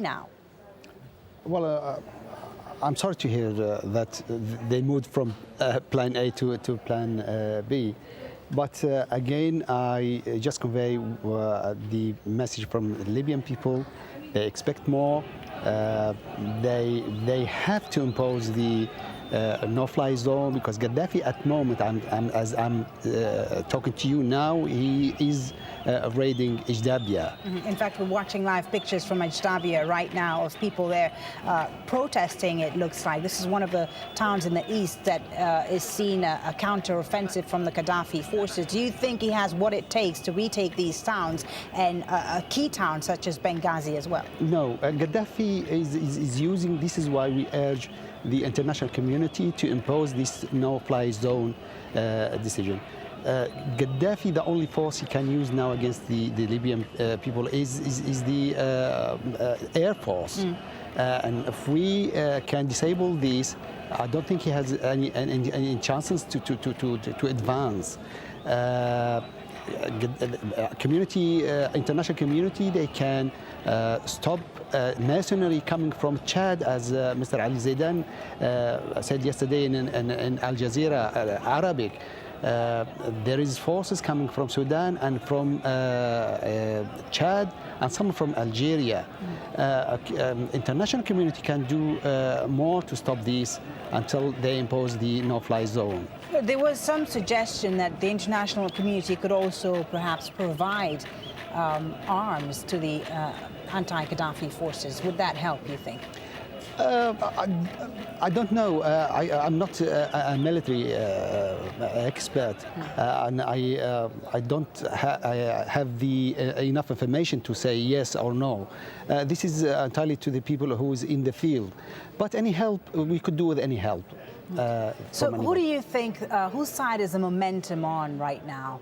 now? Well, I'm sorry to hear that they moved from plan A to plan B. But again, I just convey the message from the Libyan people. They expect more. They have to impose the no-fly zone, because Gaddafi at the moment, as I'm talking to you now, he is raiding Ijdabiya. In fact, we're watching live pictures from Ijdabiya right now of people there protesting, it looks like. This is one of the towns in the east that is seeing a counter-offensive from the Gaddafi forces. Do you think he has what it takes to retake these towns and a key town such as Benghazi as well? No, Gaddafi is using, this is why we urge the international community to impose this no-fly zone decision. Gaddafi, the only force he can use now against the Libyan people is the air force. And if we can disable this, I don't think he has any chances to advance. International community, they can stop mercenary coming from Chad, as Mr. Ali Zaidan said yesterday in AlJazeera Arabic. There is forces coming from Sudan and from Chad and some from Algeria. International community can do more to stop this until they impose the no-fly zone. There was some suggestion that the international community could also perhaps provide arms to the anti-Gaddafi forces. Would that help, you think? I don't know. I'm not a military expert, and I don't have enough information to say yes or no. This is entirely to the people who is in the field. But any help, we could do with any help. So who do you think, whose side is the momentum on right now?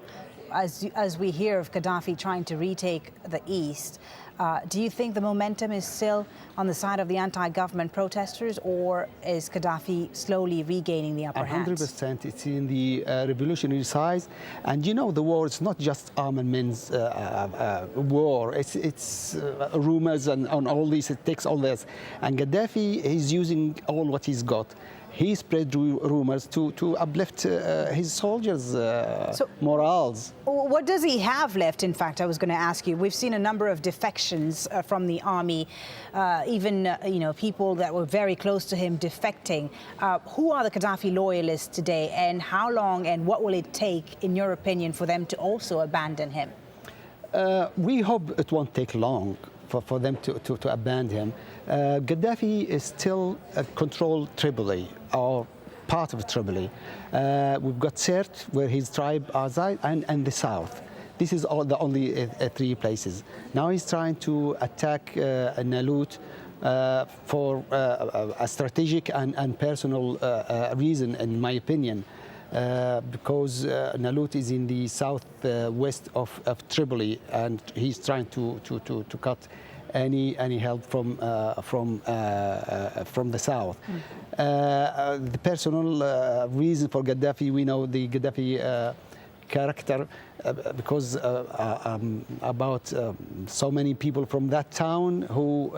As we hear of Gaddafi trying to retake the east, do you think the momentum is still on the side of the anti-government protesters, or is Gaddafi slowly regaining the upper hand? 100%. It's in the revolutionary side. And you know, the war is not just armaments war. It's rumors and on all this. It takes all this. And Gaddafi is using all what he's got. He spread rumors to uplift his soldiers' morals. What does he have left, in fact, I was going to ask you? We've seen a number of defections from the army, even people that were very close to him defecting. Who are the Gaddafi loyalists today, and how long and what will it take, in your opinion, for them to also abandon him? We hope it won't take long for them to abandon him. Gaddafi is still control Tripoli, or part of Tripoli. We've got Sirte, where his tribe are, and the south. This is the only three places. Now he's trying to attack Nalut for a strategic and personal reason, in my opinion. Because Nalut is in the southwest of Tripoli, and he's trying to cut any help from the south. The personal reason for Gaddafi, we know the Gaddafi character, because about so many people from that town who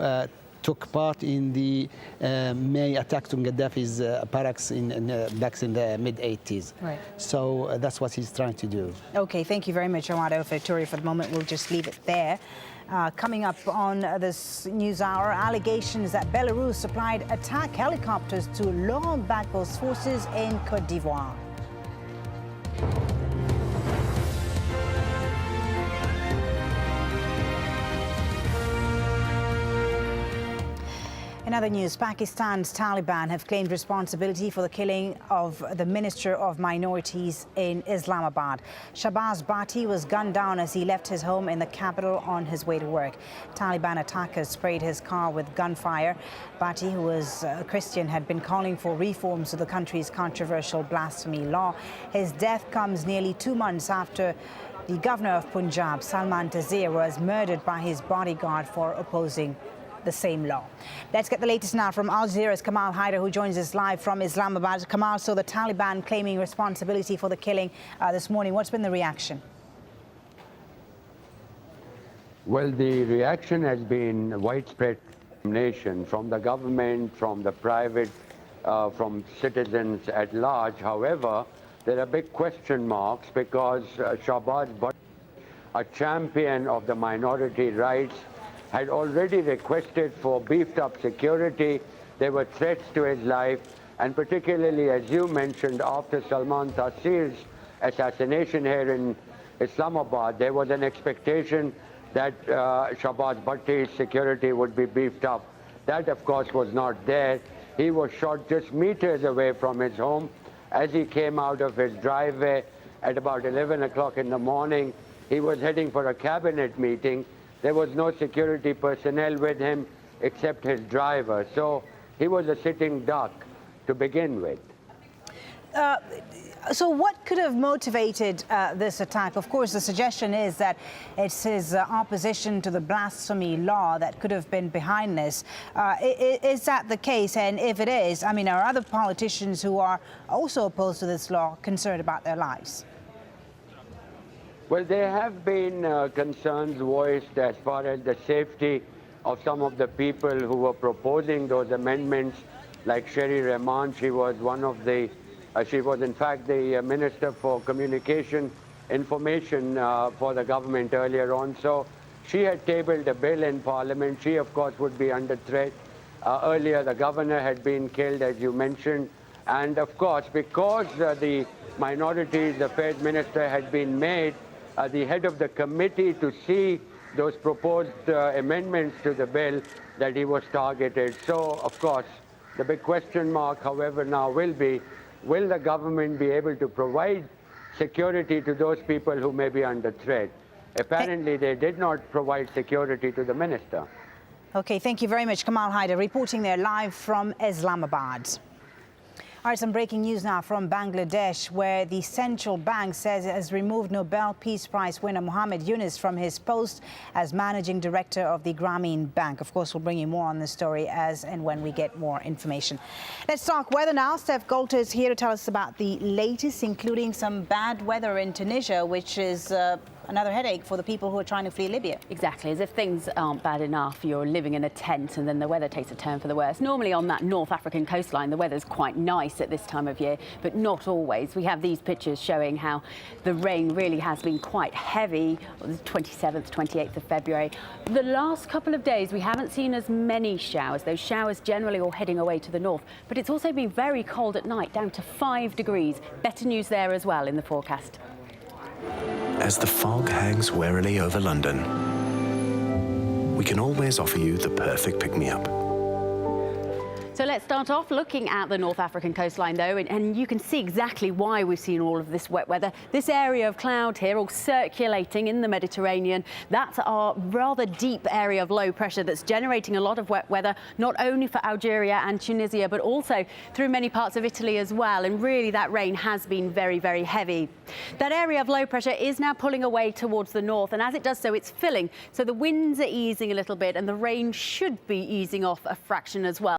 took part in the May attacks on Gaddafi's barracks back in the mid-80s. Right. So that's what he's trying to do. Okay, thank you very much, Awad El Fatouri. For the moment, we'll just leave it there. Coming up on this news hour, allegations that Belarus supplied attack helicopters to Laurent Gbagbo's forces in Côte d'Ivoire. In other news, Pakistan's Taliban have claimed responsibility for the killing of the Minister of Minorities in Islamabad. Shahbaz Bhatti was gunned down as he left his home in the capital on his way to work. Taliban attackers sprayed his car with gunfire. Bhatti, who was a Christian, had been calling for reforms to the country's controversial blasphemy law. His death comes nearly 2 months after the governor of Punjab, Salman Taseer, was murdered by his bodyguard for opposing the same law. Let's get the latest now from AlJazeera's Kamal Haider, who joins us live from Islamabad. Kamal, so the Taliban claiming responsibility for the killing this morning. What's been the reaction? Well, the reaction has been widespread nation, from the government, from the private, from citizens at large. However, there are big question marks because Shahbaz Bhatti, a champion of the minority rights, had already requested for beefed up security. There were threats to his life, and particularly, as you mentioned, after Salman Taseer's assassination here in Islamabad, there was an expectation that Shahbaz Bhatti's security would be beefed up. That, of course, was not there. He was shot just meters away from his home as he came out of his driveway at about 11 o'clock in the morning. He was heading for a cabinet meeting. There was no security personnel with him except his driver. So he was a sitting duck to begin with. So what could have motivated this attack? Of course, the suggestion is that it's his opposition to the blasphemy law that could have been behind this. Is that the case? And if it is, I mean, are other politicians who are also opposed to this law concerned about their lives? Well, there have been concerns voiced as far as the safety of some of the people who were proposing those amendments, like Sherry Rahman. She was one of the she was, in fact, the Minister for Communication Information for the government earlier on. So she had tabled a bill in Parliament. She, of course, would be under threat. Earlier, the governor had been killed, as you mentioned. And, of course, because the Minorities Affairs Minister had been made the head of the committee to see those proposed amendments to the bill, that he was targeted. So, of course, the big question mark, however, now will be, will the government be able to provide security to those people who may be under threat? Apparently, they did not provide security to the minister. Okay, thank you very much. Kamal Haider reporting there live from Islamabad. All right, some breaking news now from Bangladesh, where the central bank says it has removed Nobel Peace Prize winner Muhammad Yunus from his post as managing director of the Grameen Bank. Of course, we'll bring you more on this story as and when we get more information. Let's talk weather now. Steph Golter is here to tell us about the latest, including some bad weather in Tunisia, which is another headache for the people who are trying to flee Libya. Exactly. As if things aren't bad enough, you're living in a tent and then the weather takes a turn for the worse. Normally on that North African coastline, the weather's quite nice at this time of year, but not always. We have these pictures showing how the rain really has been quite heavy on the 27th, 28th of February. The last couple of days, we haven't seen as many showers. Those showers generally all heading away to the north, but it's also been very cold at night, down to 5 degrees. Better news there as well in the forecast. As the fog hangs warily over London, we can always offer you the perfect pick-me-up. So let's start off looking at the North African coastline, though, and you can see exactly why we've seen all of this wet weather. This area of cloud here, all circulating in the Mediterranean, that's our rather deep area of low pressure that's generating a lot of wet weather, not only for Algeria and Tunisia, but also through many parts of Italy as well. And really, that rain has been very, very heavy. That area of low pressure is now pulling away towards the north, and as it does so, it's filling. So the winds are easing a little bit, and the rain should be easing off a fraction as well.